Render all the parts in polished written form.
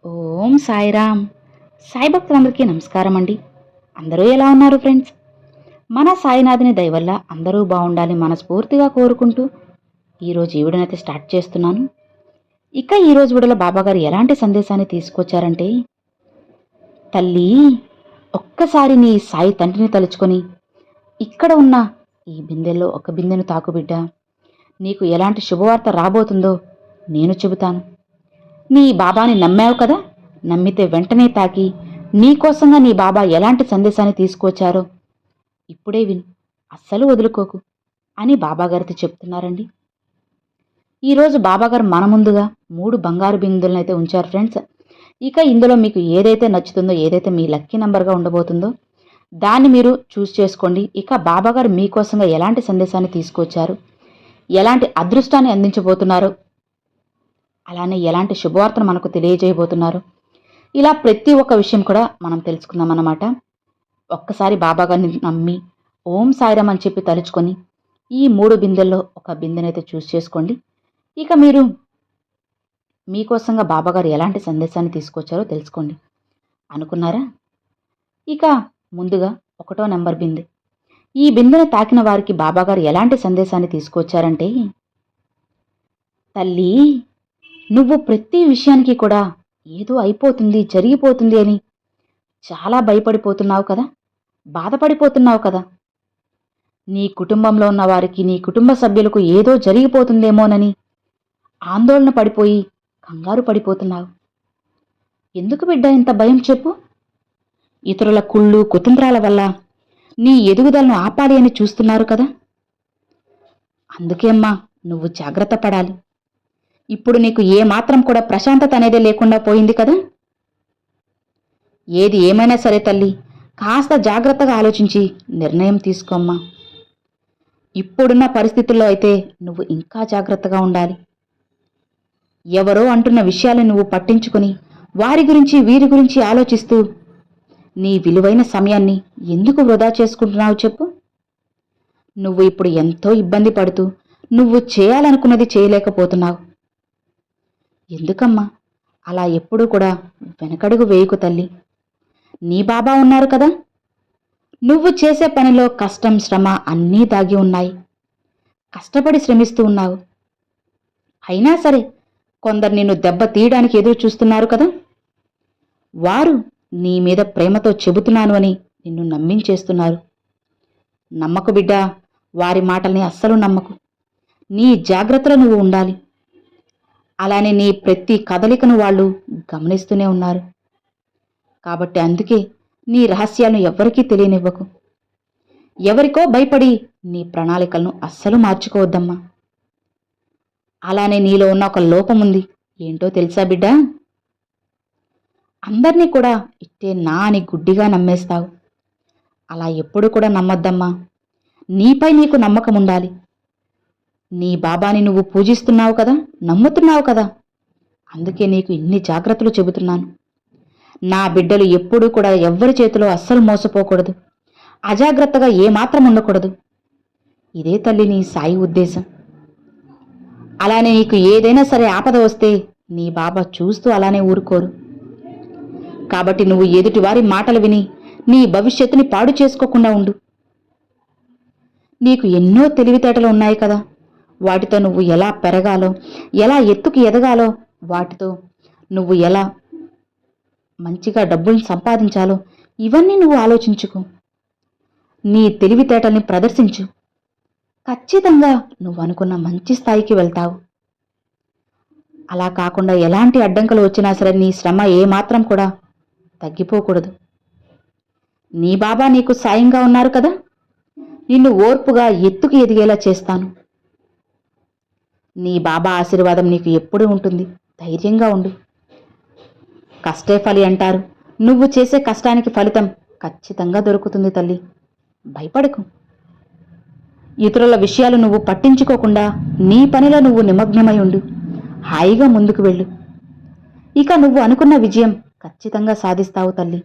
ఓం సాయిరామ్. సాయి భక్తులందరికీ నమస్కారం అండి. అందరూ ఎలా ఉన్నారు ఫ్రెండ్స్? మన సాయినాథుని దయ వల్ల అందరూ బాగుండాలి మనస్ఫూర్తిగా కోరుకుంటూ ఈరోజు ఈ వీడియోనైతే స్టార్ట్ చేస్తున్నాను. ఇక ఈరోజు వీడియోలో బాబాగారు ఎలాంటి సందేశాన్ని తీసుకొచ్చారంటే, తల్లి, ఒక్కసారి నీ సాయి తండ్రిని తలుచుకొని ఇక్కడ ఉన్న ఈ బిందెల్లో ఒక బిందెను తాకు బిడ్డ. నీకు ఎలాంటి శుభవార్త రాబోతుందో నేను చెబుతాను. నీ బాబాని నమ్మావు కదా, నమ్మితే వెంటనే తాకి నీకోసంగా నీ బాబా ఎలాంటి సందేశాన్ని తీసుకొచ్చారో ఇప్పుడే విను, అస్సలు వదులుకోకు అని బాబాగారితో చెప్తున్నారండి. ఈరోజు బాబాగారు మన ముందుగా 3 బంగారు బిందులను అయితే ఉంచారు ఫ్రెండ్స్. ఇక ఇందులో మీకు ఏదైతే నచ్చుతుందో, ఏదైతే మీ లక్కీ నంబర్గా ఉండబోతుందో దాన్ని మీరు చూస్ చేసుకోండి. ఇక బాబాగారు మీకోసంగా ఎలాంటి సందేశాన్ని తీసుకొచ్చారు, ఎలాంటి అదృష్టాన్ని అందించబోతున్నారు, అలానే ఎలాంటి శుభవార్తను మనకు తెలియజేయబోతున్నారు, ఇలా ప్రతి ఒక్క విషయం కూడా మనం తెలుసుకుందాం అన్నమాట. ఒక్కసారి బాబాగారిని నమ్మి ఓం సాయిరామ్ అని చెప్పి తలుచుకొని ఈ 3 బిందెల్లో ఒక బిందెనైతే చూస్ చేసుకోండి. ఇక మీరు మీకోసంగా బాబాగారు ఎలాంటి సందేశాన్ని తీసుకొచ్చారో తెలుసుకోండి. అనుకున్నారా? ఇక ముందుగా 1వ నెంబర్ బిందె. ఈ బిందెను తాకిన వారికి బాబాగారు ఎలాంటి సందేశాన్ని తీసుకొచ్చారంటే, తల్లి, నువ్వు ప్రతి విషయానికి కూడా ఏదో అయిపోతుంది, జరిగిపోతుంది అని చాలా భయపడిపోతున్నావు కదా, బాధపడిపోతున్నావు కదా. నీ కుటుంబంలో ఉన్న వారికి, నీ కుటుంబ సభ్యులకు ఏదో జరిగిపోతుందేమోనని ఆందోళన పడిపోయి కంగారు పడిపోతున్నావు. ఎందుకు బిడ్డ ఇంత భయం చెప్పు? ఇతరుల కుళ్ళు కుతంత్రాల వల్ల నీ ఎదుగుదలను ఆపాలి అని చూస్తున్నారు కదా. అందుకే అమ్మా, నువ్వు జాగ్రత్త పడాలి. ఇప్పుడు నీకు ఏమాత్రం కూడా ప్రశాంతత అనేదే లేకుండా పోయింది కదా. ఏది ఏమైనా సరే తల్లి, కాస్త జాగ్రత్తగా ఆలోచించి నిర్ణయం తీసుకోమ్మా. ఇప్పుడున్న పరిస్థితుల్లో అయితే నువ్వు ఇంకా జాగ్రత్తగా ఉండాలి. ఎవరో అంటున్న విషయాలు నువ్వు పట్టించుకుని వారి గురించి వీరి గురించి ఆలోచిస్తూ నీ విలువైన సమయాన్ని ఎందుకు వృధా చేసుకుంటున్నావు చెప్పు? నువ్వు ఇప్పుడు ఎంతో ఇబ్బంది పడుతూ నువ్వు చేయాలనుకున్నది చేయలేకపోతున్నావు. ఎందుకమ్మా అలా ఎప్పుడూ కూడా వెనకడుగు వేయకు తల్లి. నీ బాబా ఉన్నారు కదా. నువ్వు చేసే పనిలో కష్టం శ్రమ అన్నీ దాగి ఉన్నాయి. కష్టపడి శ్రమిస్తూ ఉన్నావు. అయినా సరే కొందరు నిన్ను దెబ్బ తీయడానికి ఎదురు చూస్తున్నారు కదా. వారు నీ మీద ప్రేమతో చెబుతున్నాను అని నిన్ను నమ్మించేస్తున్నారు. నమ్మకు బిడ్డ, వారి మాటల్ని అస్సలు నమ్మకు. నీ జాగ్రత్తలో నువ్వు ఉండాలి. అలానే నీ ప్రతి కదలికను వాళ్ళు గమనిస్తూనే ఉన్నారు. కాబట్టి అందుకే నీ రహస్యాలను ఎవ్వరికీ తెలియనివ్వకు. ఎవరికో భయపడి నీ ప్రణాళికలను అస్సలు మార్చుకోవద్దమ్మా. అలానే నీలో ఉన్న ఒక లోపం ఉంది. ఏంటో తెలుసా బిడ్డ? అందర్నీ కూడా ఇట్టే నా అని గుడ్డిగా నమ్మేస్తావు. అలా ఎప్పుడు కూడా నమ్మద్దమ్మా. నీపై నీకు నమ్మకం ఉండాలి. నీ బాబాని నువ్వు పూజిస్తున్నావు కదా, నమ్ముతున్నావు కదా. అందుకే నీకు ఇన్ని జాగ్రత్తలు చెబుతున్నాను. నా బిడ్డలు ఎప్పుడూ కూడా ఎవ్వరి చేతిలో అస్సలు మోసపోకూడదు. అజాగ్రత్తగా ఏమాత్రం ఉండకూడదు. ఇదే తల్లి నీ సాయి ఉద్దేశం. అలానే నీకు ఏదైనా సరే ఆపద వస్తే నీ బాబా చూస్తూ అలానే ఊరుకోరు. కాబట్టి నువ్వు ఎదుటివారి మాటలు విని నీ భవిష్యత్తుని పాడు చేసుకోకుండా ఉండు. నీకు ఎన్నో తెలివితేటలు ఉన్నాయి కదా. వాటితో నువ్వు ఎలా పెరగాలో, ఎలా ఎత్తుకు ఎదగాలో, వాటితో నువ్వు ఎలా మంచిగా డబ్బుల్ని సంపాదించాలో ఇవన్నీ నువ్వు ఆలోచించుకో. నీ తెలివితేటల్ని ప్రదర్శించు. ఖచ్చితంగా నువ్వు అనుకున్న మంచి స్థాయికి వెళ్తావు. అలా కాకుండా ఎలాంటి అడ్డంకులు వచ్చినా సరే నీ శ్రమ ఏమాత్రం కూడా తగ్గిపోకూడదు. నీ బాబా నీకు సాయంగా ఉన్నారు కదా. నిన్ను ఓర్పుగా ఎత్తుకు ఎదిగేలా చేస్తాను. నీ బాబా ఆశీర్వాదం నీకు ఎప్పుడూ ఉంటుంది. ధైర్యంగా ఉండు. కష్టే ఫలి అంటారు. నువ్వు చేసే కష్టానికి ఫలితం ఖచ్చితంగా దొరుకుతుంది తల్లి. భయపడకు. ఇతరుల విషయాలు నువ్వు పట్టించుకోకుండా నీ పనిలో నువ్వు నిమగ్నమై ఉండు. హాయిగా ముందుకు వెళ్ళు. ఇక నువ్వు అనుకున్న విజయం ఖచ్చితంగా సాధిస్తావు తల్లి.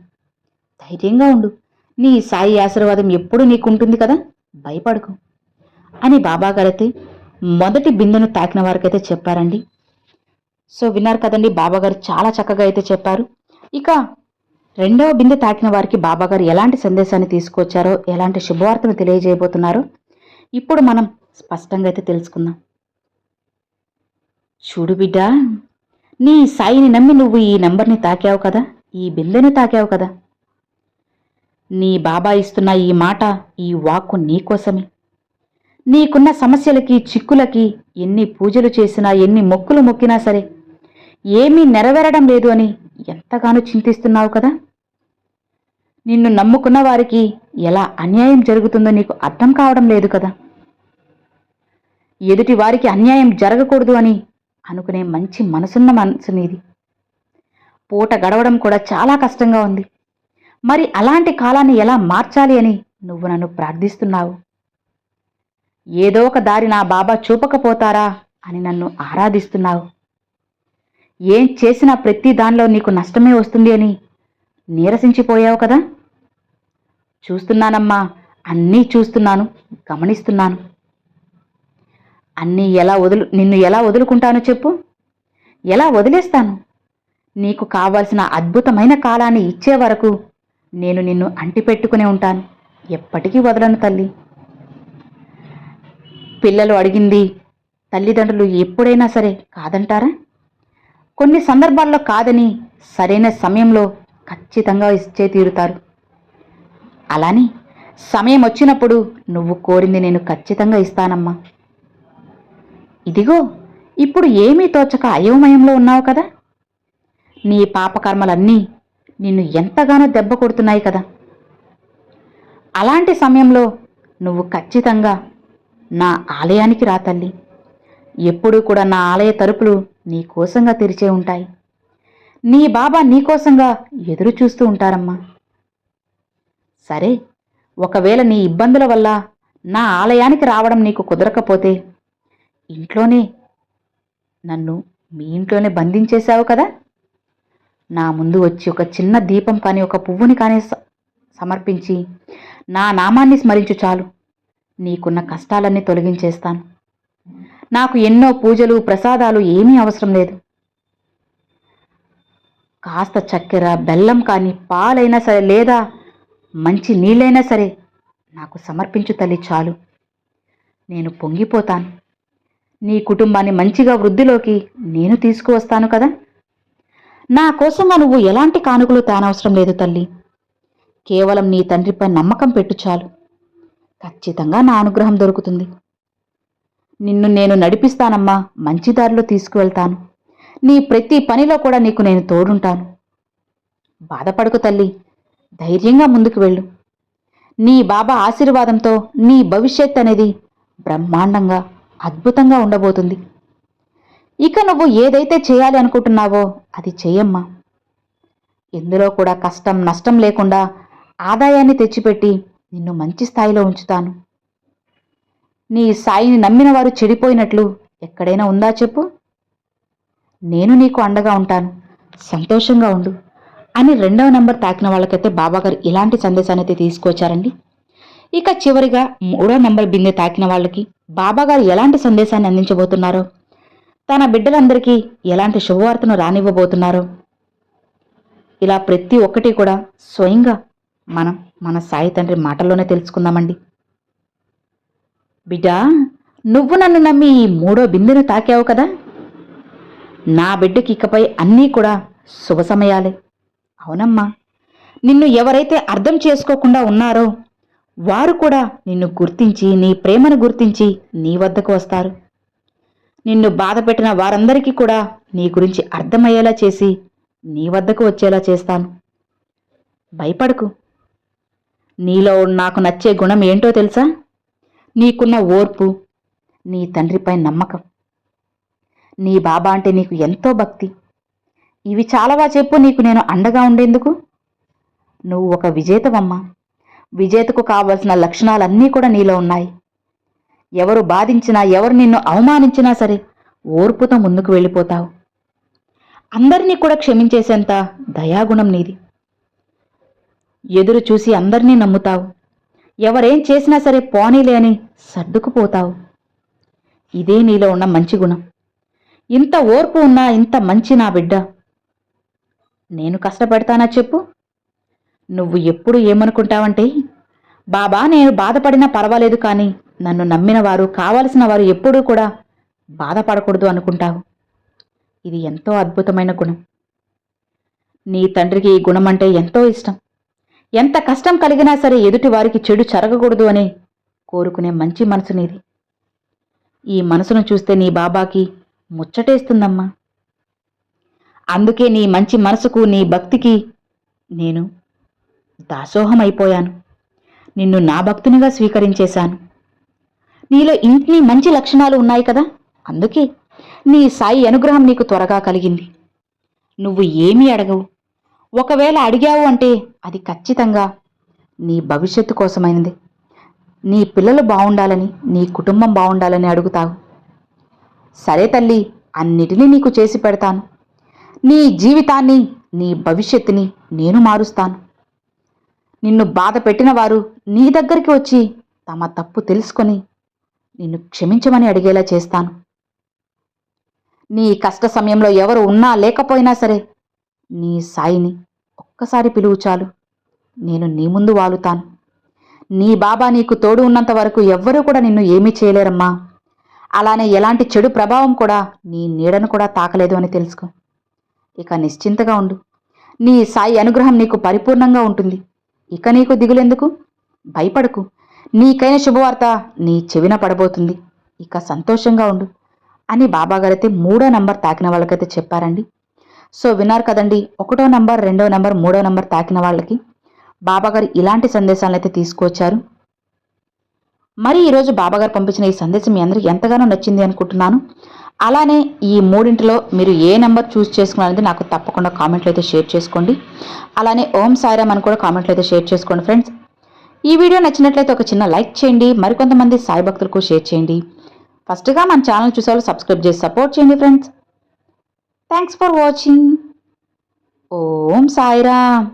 ధైర్యంగా ఉండు. నీ సాయి ఆశీర్వాదం ఎప్పుడూ నీకుంటుంది కదా. భయపడకు అని బాబాగారైతే మొదటి బిందెను తాకిన వారికైతే చెప్పారండి. సో విన్నారు కదండి, బాబాగారు చాలా చక్కగా అయితే చెప్పారు. ఇక రెండవ బిందె తాకిన వారికి బాబాగారు ఎలాంటి సందేశాన్ని తీసుకొచ్చారో, ఎలాంటి శుభవార్తను తెలియజేయబోతున్నారో ఇప్పుడు మనం స్పష్టంగా అయితే తెలుసుకుందాం. చూడు బిడ్డా, నీ సాయిని నమ్మి నువ్వు ఈ నంబర్ని తాకావు కదా, ఈ బిందెని తాకావు కదా. నీ బాబా ఇస్తున్న ఈ మాట, ఈ వాక్కు నీకోసమే. నీకున్న సమస్యలకి, చిక్కులకి ఎన్ని పూజలు చేసినా, ఎన్ని మొక్కులు మొక్కినా సరే ఏమీ నెరవేరడం లేదు అని ఎంతగానో చింతిస్తున్నావు కదా. నిన్ను నమ్ముకున్న వారికి ఎలా అన్యాయం జరుగుతుందో నీకు అర్థం కావడం లేదు కదా. ఎదుటి వారికి అన్యాయం జరగకూడదు అని అనుకునే మంచి మనసున్న మనసు నీది. పూట గడవడం కూడా చాలా కష్టంగా ఉంది. మరి అలాంటి కాలాన్ని ఎలా మార్చాలి అని నువ్వు నన్ను ప్రార్థిస్తున్నావు. ఏదో ఒక దారి నా బాబా చూపకపోతారా అని నన్ను ఆరాధిస్తున్నావు. ఏం చేసినా ప్రతి దానిలో నీకు నష్టమే వస్తుంది అని నీరసించిపోయావు కదా. చూస్తున్నానమ్మా, అన్నీ చూస్తున్నాను, గమనిస్తున్నాను. అన్నీ నిన్ను ఎలా వదులుకుంటానో చెప్పు. ఎలా వదిలేస్తాను? నీకు కావలసిన అద్భుతమైన కాలాన్ని ఇచ్చే వరకు నేను నిన్ను అంటిపెట్టుకునే ఉంటాను. ఎప్పటికీ వదలను తల్లి. పిల్లలు అడిగింది తల్లిదండ్రులు ఎప్పుడైనా సరే కాదంటారా? కొన్ని సందర్భాల్లో కాదని సరైన సమయంలో ఖచ్చితంగా ఇచ్చే తీరుతారు. అలాని సమయం వచ్చినప్పుడు నువ్వు కోరింది నేను ఖచ్చితంగా ఇస్తానమ్మా. ఇదిగో ఇప్పుడు ఏమీ తోచక అయోమయంలో ఉన్నావు కదా. నీ పాపకర్మలన్నీ నిన్ను ఎంతగానో దెబ్బ కొడుతున్నాయి కదా. అలాంటి సమయంలో నువ్వు ఖచ్చితంగా నా ఆలయానికి రా తల్లి. ఎప్పుడూ కూడా నా ఆలయ తలుపులు నీకోసంగా తెరిచే ఉంటాయి. నీ బాబా నీకోసంగా ఎదురు చూస్తూ ఉంటారమ్మా. సరే, ఒకవేళ నీ ఇబ్బందుల వల్ల నా ఆలయానికి రావడం నీకు కుదరకపోతే ఇంట్లోనే నన్ను మీ ఇంట్లోనే బంధించేశావు కదా. నా ముందు వచ్చి ఒక చిన్న దీపం కానీ, ఒక పువ్వుని కానీ సమర్పించి నా నామాన్ని స్మరించు చాలు. నీకున్న కష్టాలన్నీ తొలగించేస్తాను. నాకు ఎన్నో పూజలు, ప్రసాదాలు ఏమీ అవసరం లేదు. కాస్త చక్కెర, బెల్లం కానీ, పాలైనా సరే, లేదా మంచి నీళ్ళైనా సరే నాకు సమర్పించు తల్లి, చాలు. నేను పొంగిపోతాను. నీ కుటుంబాన్ని మంచిగా వృద్ధిలోకి నేను తీసుకువస్తాను కదా. నా కోసంగా నువ్వు ఎలాంటి కానుకలు తానవసరం లేదు తల్లి. కేవలం నీ తండ్రిపై నమ్మకం పెట్టు చాలు. ఖచ్చితంగా నా అనుగ్రహం దొరుకుతుంది. నిన్ను నేను నడిపిస్తానమ్మా, మంచి దారిలో తీసుకువెళ్తాను. నీ ప్రతి పనిలో కూడా నీకు నేను తోడుంటాను. బాధపడకు తల్లి, ధైర్యంగా ముందుకు వెళ్ళు. నీ బాబా ఆశీర్వాదంతో నీ భవిష్యత్ అనేది బ్రహ్మాండంగా, అద్భుతంగా ఉండబోతుంది. ఇక నువ్వు ఏదైతే చేయాలి అనుకుంటున్నావో అది చెయ్యమ్మా. ఎందులో కూడా కష్టం, నష్టం లేకుండా ఆదాయాన్ని తెచ్చిపెట్టి నిన్ను మంచి స్థాయిలో ఉంచుతాను. నీ సాయిని నమ్మిన వారు చెడిపోయినట్లు ఎక్కడైనా ఉందా చెప్పు. నేను నీకు అండగా ఉంటాను, సంతోషంగా ఉండు అని రెండవ నంబర్ తాకిన వాళ్ళకైతే బాబాగారు ఇలాంటి సందేశాన్ని అయితే తీసుకొచ్చారండి. ఇక చివరిగా మూడో నంబర్ బిందె తాకిన వాళ్ళకి బాబాగారు ఎలాంటి సందేశాన్ని అందించబోతున్నారో, తన బిడ్డలందరికీ ఎలాంటి శుభవార్తను రానివ్వబోతున్నారో, ఇలా ప్రతి ఒక్కటి కూడా స్వయంగా మనం మన సాయి తండ్రి మాటల్లోనే తెలుసుకుందామండి. బిడ్డా, నువ్వు నన్ను నమ్మి ఈ మూడో బిందెను తాకావు కదా. నా బిడ్డకి ఇకపై అన్నీ కూడా శుభ సమయాలే. అవునమ్మా, నిన్ను ఎవరైతే అర్థం చేసుకోకుండా ఉన్నారో వారు కూడా నిన్ను గుర్తించి, నీ ప్రేమను గుర్తించి నీ వద్దకు వస్తారు. నిన్ను బాధ పెట్టిన వారందరికీ కూడా నీ గురించి అర్థమయ్యేలా చేసి నీ వద్దకు వచ్చేలా చేస్తాను. భయపడకు. నీలో నాకు నచ్చే గుణం ఏంటో తెలుసా? నీకున్న ఓర్పు, నీ తండ్రిపై నమ్మకం, నీ బాబా అంటే నీకు ఎంతో భక్తి. ఇవి చాలావా చెప్పు నీకు నేను అండగా ఉండేందుకు. నువ్వు ఒక విజేతవమ్మా. విజేతకు కావలసిన లక్షణాలన్నీ కూడా నీలో ఉన్నాయి. ఎవరు బాధించినా, ఎవరు నిన్ను అవమానించినా సరే ఓర్పుతో ముందుకు వెళ్ళిపోతావు. అందరినీ కూడా క్షమించేసేంత దయాగుణం నీది. ఎదురు చూసి అందరినీ నమ్ముతావు. ఎవరేం చేసినా సరే పోనీలే అని సర్దుకుపోతావు. ఇదే నీలో ఉన్న మంచి గుణం. ఇంత ఓర్పు ఉన్నా ఇంత మంచి నా బిడ్డ నేను కష్టపడతానా చెప్పు? నువ్వు ఎప్పుడు ఏమనుకుంటావంటే, బాబా నేను బాధపడినా పర్వాలేదు కానీ నన్ను నమ్మిన వారు కావలసిన వారు ఎప్పుడూ కూడా బాధపడకూడదు అనుకుంటావు. ఇది ఎంతో అద్భుతమైన గుణం. నీ తండ్రికి ఈ గుణం అంటే ఎంతో ఇష్టం. ఎంత కష్టం కలిగినా సరే ఎదుటి వారికి చెడు జరగకూడదు అని కోరుకునే మంచి మనసు నీది. ఈ మనసును చూస్తే నీ బాబాకి ముచ్చటేస్తుందమ్మా. అందుకే నీ మంచి మనసుకు నీ భక్తికి నేను దాసోహమైపోయాను. నిన్ను నా భక్తునిగా స్వీకరించేశాను. నీలో ఇన్ని మంచి లక్షణాలు ఉన్నాయి కదా, అందుకే నీ సాయి అనుగ్రహం నీకు త్వరగా కలిగింది. నువ్వు ఏమీ అడగవు. ఒకవేళ అడిగావు అంటే అది ఖచ్చితంగా నీ భవిష్యత్తు కోసమైనది. నీ పిల్లలు బావుండాలని, నీ కుటుంబం బావుండాలని అడుగుతావు. సరే తల్లి, అన్నిటినీ నీకు చేసి పెడతాను. నీ జీవితాన్ని, నీ భవిష్యత్తుని నేను మారుస్తాను. నిన్ను బాధ పెట్టిన వారు నీ దగ్గరికి వచ్చి తమ తప్పు తెలుసుకొని నిన్ను క్షమించమని అడిగేలా చేస్తాను. నీ కష్ట సమయంలో ఎవరు ఉన్నా లేకపోయినా సరే నీ సాయిని ఒక్కసారి పిలువు చాలు, నేను నీ ముందు వాలుతాను. నీ బాబా నీకు తోడు ఉన్నంత వరకు ఎవ్వరూ కూడా నిన్ను ఏమీ చేయలేరమ్మా. అలానే ఎలాంటి చెడు ప్రభావం కూడా నీ నీడను కూడా తాకలేదు అని తెలుసుకో. ఇక నిశ్చింతగా ఉండు. నీ సాయి అనుగ్రహం నీకు పరిపూర్ణంగా ఉంటుంది. ఇక నీకు దిగులెందుకు? భయపడకు. నీకైన శుభవార్త నీ చెవిన పడబోతుంది. ఇక సంతోషంగా ఉండు అని బాబాగారైతే 3వ నంబర్ తాకిన వాళ్ళకైతే చెప్పారండి. సో విన్నారు కదండి, 1వ నంబర్, 2వ నంబర్, 3వ నంబర్ తాకిన వాళ్ళకి బాబాగారు ఇలాంటి సందేశాలను అయితే తీసుకువచ్చారు. మరి ఈరోజు బాబాగారు పంపించిన ఈ సందేశం మీ అందరికీ ఎంతగానో నచ్చింది అనుకుంటున్నాను. అలానే ఈ మూడింటిలో మీరు ఏ నెంబర్ చూస్ చేసుకున్నారనేది నాకు తప్పకుండా కామెంట్లో అయితే షేర్ చేసుకోండి. అలానే ఓం సాయిరామ్ అని కూడా కామెంట్లో అయితే షేర్ చేసుకోండి ఫ్రెండ్స్. ఈ వీడియో నచ్చినట్లయితే ఒక చిన్న లైక్ చేయండి. మరికొంతమంది సాయి భక్తులకు షేర్ చేయండి. ఫస్ట్గా మన ఛానల్ చూసేవాళ్ళు సబ్స్క్రైబ్ చేసి సపోర్ట్ చేయండి ఫ్రెండ్స్. Thanks for watching. ఓం సాయిరామ్.